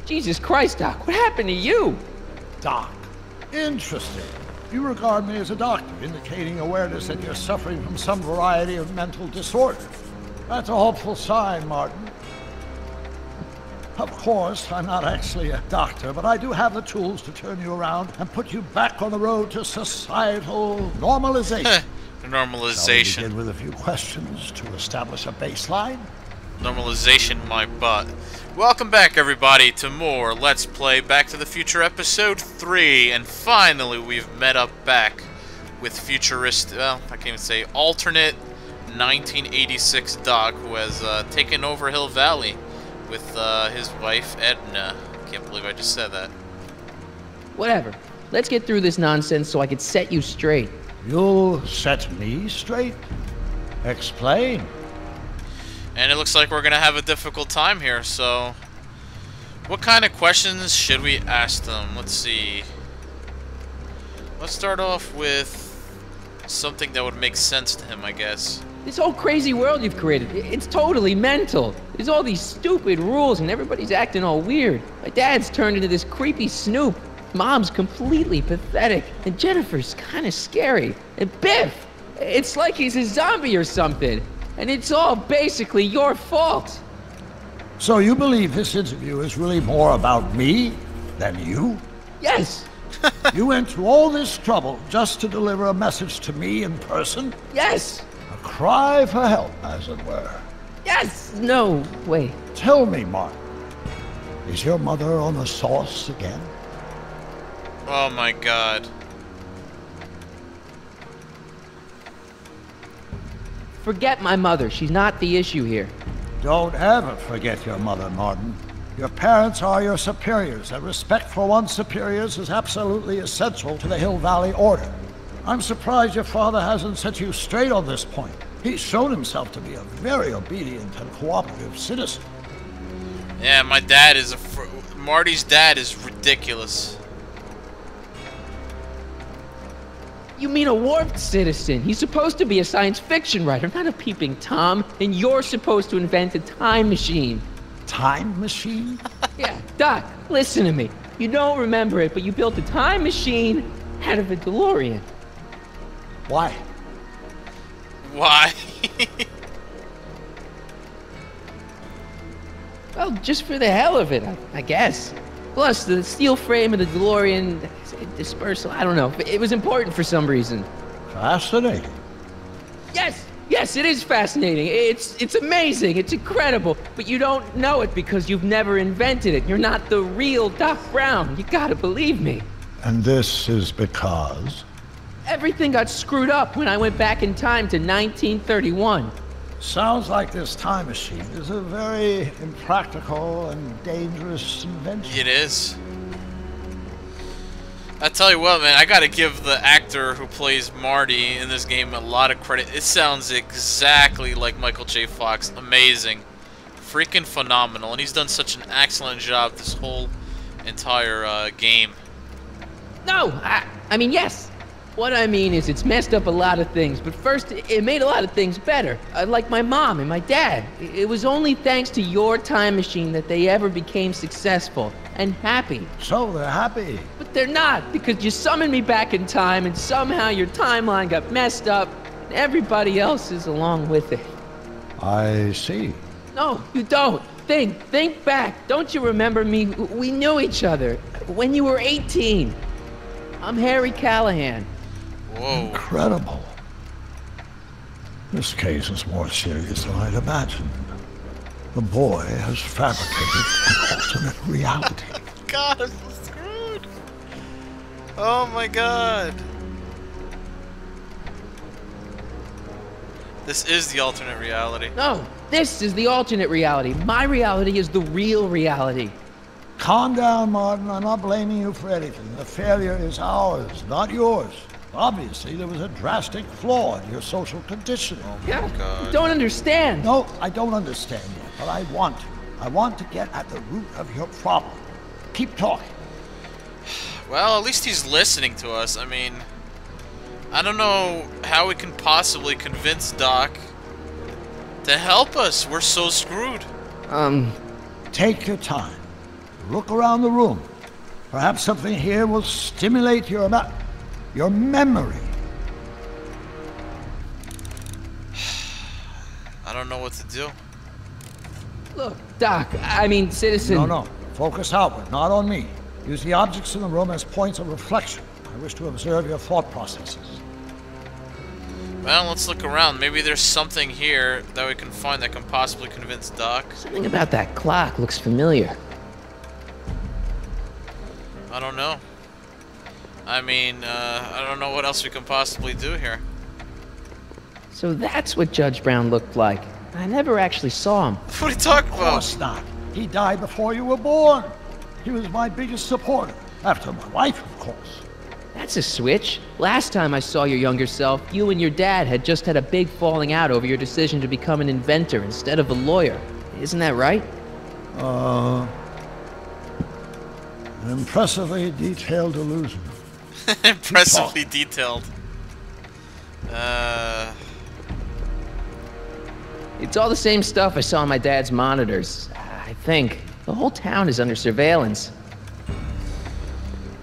Jesus Christ, Doc, what happened to you? Doc. Interesting. You regard me as a doctor, indicating awareness that you're suffering from some variety of mental disorder. That's a hopeful sign, Martin. Of course, I'm not actually a doctor, but I do have the tools to turn you around and put you back on the road to societal normalization. Normalization. Shall we begin with a few questions to establish a baseline? Normalization, my butt. Welcome back, everybody, to more Let's Play Back to the Future Episode 3. And finally, we've met up back with futurist, well, I can't even say, alternate 1986 Doc, who has taken over Hill Valley with his wife, Edna. Can't believe I just said that. Whatever. Let's get through this nonsense so I can set you straight. You'll set me straight? Explain. And it looks like we're gonna have a difficult time here, so what kind of questions should we ask them? Let's see. Let's start off with something that would make sense to him, I guess. This whole crazy world you've created, it's totally mental. There's all these stupid rules and everybody's acting all weird. My dad's turned into this creepy snoop. Mom's completely pathetic. And Jennifer's kind of scary. And Biff, it's like he's a zombie or something. And it's all basically your fault. So you believe this interview is really more about me than you? Yes. You went to all this trouble just to deliver a message to me in person? Yes. A cry for help, as it were. Yes. No, wait. Tell me, Mark, is your mother on the sauce again? Oh my god. Forget my mother. She's not the issue here. Don't ever forget your mother, Martin. Your parents are your superiors, and respect for one's superiors is absolutely essential to the Hill Valley Order. I'm surprised your father hasn't set you straight on this point. He's shown himself to be a very obedient and cooperative citizen. Yeah, my dad is Marty's dad is ridiculous. You mean a warped citizen? He's supposed to be a science fiction writer, not a peeping Tom. And you're supposed to invent a time machine. Time machine? Yeah, Doc, listen to me. You don't remember it, but you built a time machine out of a DeLorean. Why? Why? Well, just for the hell of it, I guess. Plus, the steel frame of the DeLorean dispersal, I don't know. It was important for some reason. Fascinating. Yes, it is fascinating. It's amazing. It's incredible. But you don't know it because you've never invented it. You're not the real Doc Brown. You gotta believe me. And this is because? Everything got screwed up when I went back in time to 1931. Sounds like this time machine is a very impractical and dangerous invention. It is. I tell you what, man, I gotta give the actor who plays Marty in this game a lot of credit. It sounds exactly like Michael J. Fox. Amazing. Freaking phenomenal. And he's done such an excellent job this whole entire game. No, I mean, yes. What I mean is it's messed up a lot of things, but first, it made a lot of things better. Like my mom and my dad. It was only thanks to your time machine that they ever became successful and happy. So they're happy. But they're not, because you summoned me back in time and somehow your timeline got messed up and everybody else is along with it. I see. No, you don't. Think back. Don't you remember me? We knew each other when you were 18. I'm Harry Callahan. Whoa. Incredible. This case is more serious than I'd imagined. The boy has fabricated an alternate reality. God, I'm so screwed. Oh my god. This is the alternate reality. No, this is the alternate reality. My reality is the real reality. Calm down, Martin. I'm not blaming you for anything. The failure is ours, not yours. Obviously, there was a drastic flaw in your social conditioning. Oh my Yeah, god. you don't understand. No, I don't understand yet, but I want to. I want to get at the root of your problem. Keep talking. Well, at least he's listening to us. I mean, I don't know how we can possibly convince Doc to help us. We're so screwed. Take your time. Look around the room. Perhaps something here will stimulate your memory. I don't know what to do. Look, Doc, I mean, citizen... No. Focus outward, not on me. Use the objects in the room as points of reflection. I wish to observe your thought processes. Well, let's look around. Maybe there's something here that we can find that can possibly convince Doc. Something about that clock looks familiar. I don't know. I mean, I don't know what else we can possibly do here. So that's what Judge Brown looked like. I never actually saw him. What are you talking Of about? course not. He died before you were born. He was my biggest supporter. After my wife, of course. That's a switch. Last time I saw your younger self, you and your dad had just had a big falling out over your decision to become an inventor instead of a lawyer. Isn't that right? An impressively detailed illusion. Impressively detailed. It's all the same stuff I saw on my dad's monitors. I think. The whole town is under surveillance.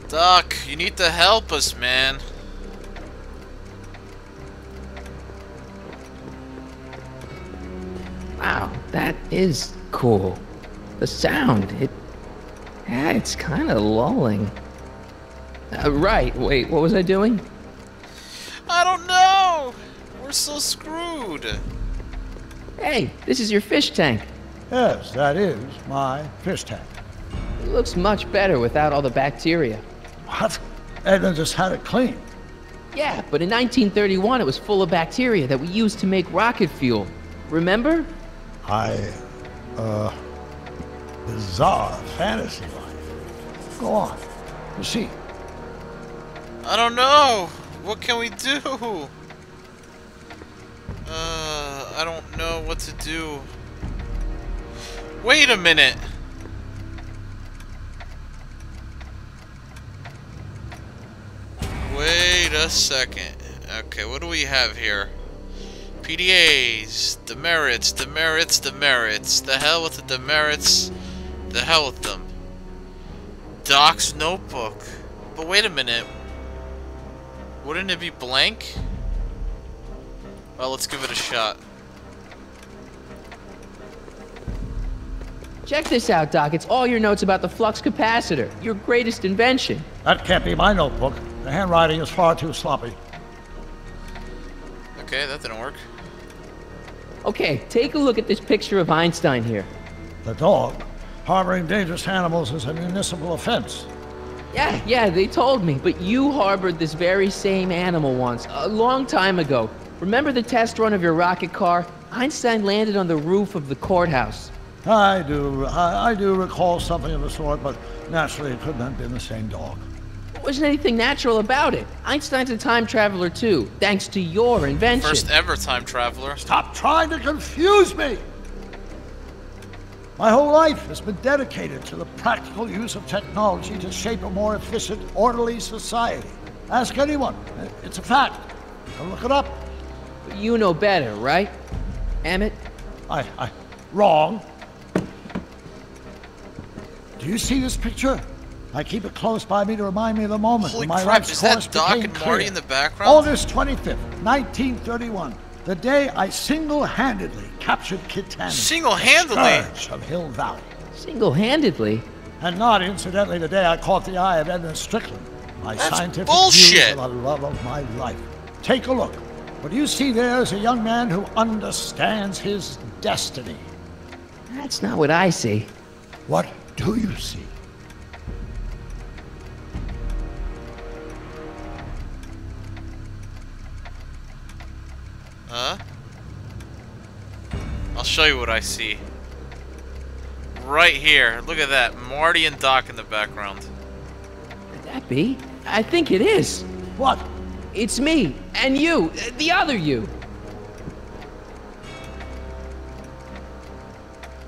Doc, you need to help us, man. Wow, that is cool. The sound, it's kind of lulling. Right, wait, what was I doing? I don't know! We're so screwed. Hey, this is your fish tank. Yes, that is my fish tank. It looks much better without all the bacteria. What? Edna just had it cleaned. Yeah, but in 1931 it was full of bacteria that we used to make rocket fuel. Remember? Bizarre fantasy life. Go on. Proceed. I don't know. What can we do? I don't know what to do. Wait a minute. Wait a second. Okay, what do we have here? PDAs, demerits, demerits, demerits. The hell with the demerits. The hell with them. Doc's notebook. But wait a minute. Wouldn't it be blank? Well, let's give it a shot. Check this out, Doc. It's all your notes about the flux capacitor, your greatest invention. That can't be my notebook. The handwriting is far too sloppy. Okay, that didn't work. Okay, take a look at this picture of Einstein here. The dog. Harboring dangerous animals is a municipal offense. Yeah, they told me. But you harbored this very same animal once, a long time ago. Remember the test run of your rocket car? Einstein landed on the roof of the courthouse. I do recall something of the sort, but naturally it couldn't have been the same dog. There wasn't anything natural about it. Einstein's a time traveler too, thanks to your invention. First ever time traveler. Stop trying to confuse me! My whole life has been dedicated to the practical use of technology to shape a more efficient, orderly society. Ask anyone. It's a fact. Go look it up. But you know better, right, Emmett? Wrong. Do you see this picture? I keep it close by me to remind me of the moment Holy when my crap, life's is that course Doc became and Marty clear. in the background? August 25th, 1931. The day I single-handedly captured Kit Tannen. Single-handedly? The scourge of Hill Valley. Single-handedly? And not, incidentally, the day I caught the eye of Edmund Strickland. My That's scientific bullshit. views are the love of my life. Take a look. What you see there is a young man who understands his destiny. That's not what I see. What do you see? Huh? I'll show you what I see. Right here. Look at that. Marty and Doc in the background. Could that be? I think it is. What? It's me, and you, the other you.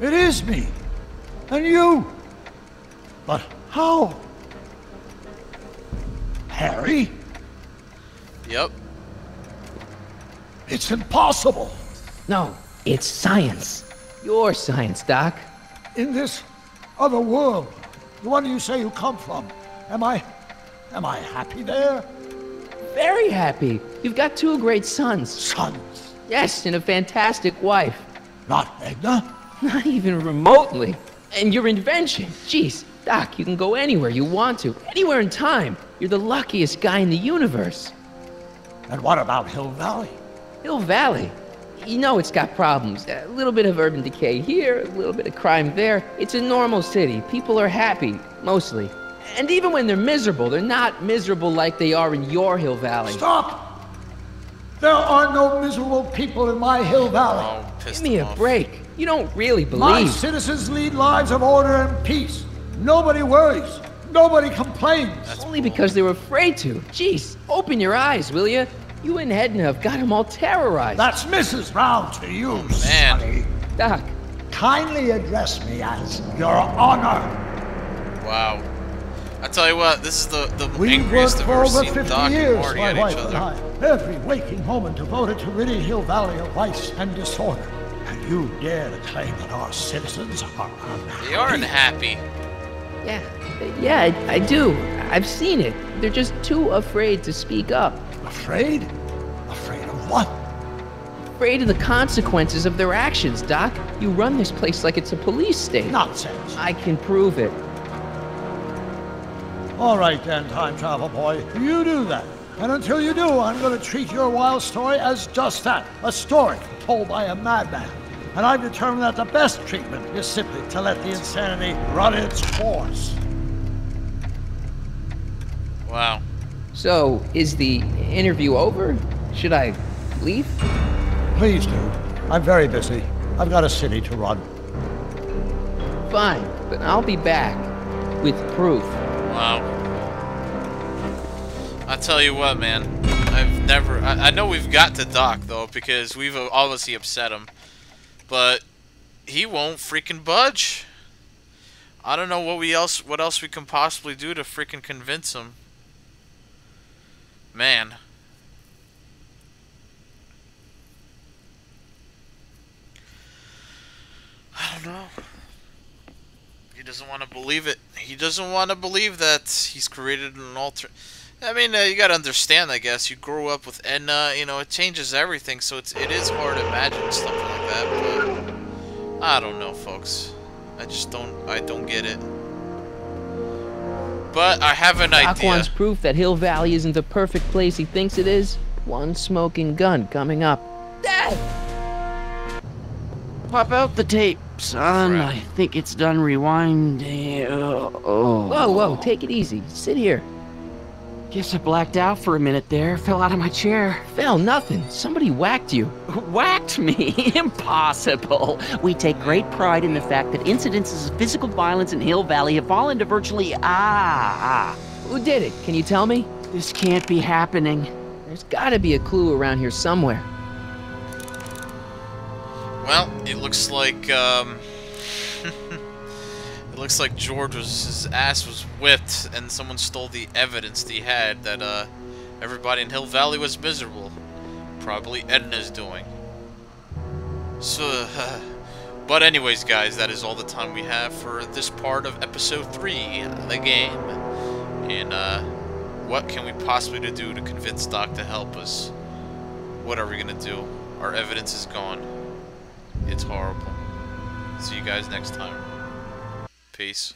It is me. And you. But how? Harry? Yep. It's impossible. No, it's science. Your science, Doc. In this other world, The one you say you come from. Am I happy there? Very happy. You've got 2 great sons. Sons? Yes, and a fantastic wife. Not Edna? Not even remotely. And your invention. Jeez, Doc, you can go anywhere you want to. Anywhere in time. You're the luckiest guy in the universe. And what about Hill Valley? Hill Valley? You know it's got problems. A little bit of urban decay here, a little bit of crime there. It's a normal city. People are happy, mostly. And even when they're miserable, they're not miserable like they are in your Hill Valley. Stop! There are no miserable people in my Hill Valley. Oh, pissed Give me him a off. break. You don't really My believe. citizens lead lives of order and peace. Nobody worries. Nobody complains. Only because they were afraid to. Jeez, open your eyes, will you? You and Edna have got them all terrorized. That's Mrs. Brown to you, man. sonny. Doc, Kindly address me as Your Honor. Wow. I tell you what, this is the We've angriest worked I've for ever over seen 50 Doc and years, Marty my at wife each and other. I. Every waking moment devoted to ridding Hill Valley of vice and disorder. And you dare to claim that our citizens are unhappy? They are unhappy. yeah, I do. I've seen it. They're just too afraid to speak up. Afraid? Afraid of what? Afraid of the consequences of their actions, Doc. You run this place like it's a police state. Nonsense. I can prove it. All right then, time travel boy. You do that. And until you do, I'm going to treat your wild story as just that. A story told by a madman. And I've determined that the best treatment is simply to let the insanity run its course. Wow. So, is the interview over? Should I leave? Please do. I'm very busy. I've got a city to run. Fine, but I'll be back with proof. Wow. I tell you what, man. I know we've got to Doc, though, because we've obviously upset him. But he won't freaking budge. I don't know what else we can possibly do to freaking convince him. Man. I don't know. He doesn't want to believe it. He doesn't want to believe that he's created an alter. I mean, you gotta understand, I guess. You grow up with Edna, you know, it changes everything, so it is hard to imagine stuff like that, but I don't know, folks. I don't get it. But I have an Doc idea. wants proof that Hill Valley isn't the perfect place he thinks it is. One smoking gun coming up. Dad! Pop out the tape, son. Right. I think it's done rewinding. Whoa, whoa, take it easy. Sit here. Guess I blacked out for a minute there. Fell out of my chair. Fell, nothing. Somebody whacked you. Whacked me? Impossible. We take great pride in the fact that incidences of physical violence in Hill Valley have fallen to virtually Who did it? Can you tell me? This can't be happening. There's gotta be a clue around here somewhere. Well, it looks like it looks like his ass was whipped, and someone stole the evidence that he had that everybody in Hill Valley was miserable. Probably Edna's doing. So, but anyways, guys, that is all the time we have for this part of episode 3 of the game. And what can we possibly do to convince Doc to help us? What are we gonna do? Our evidence is gone. It's horrible. See you guys next time. Peace.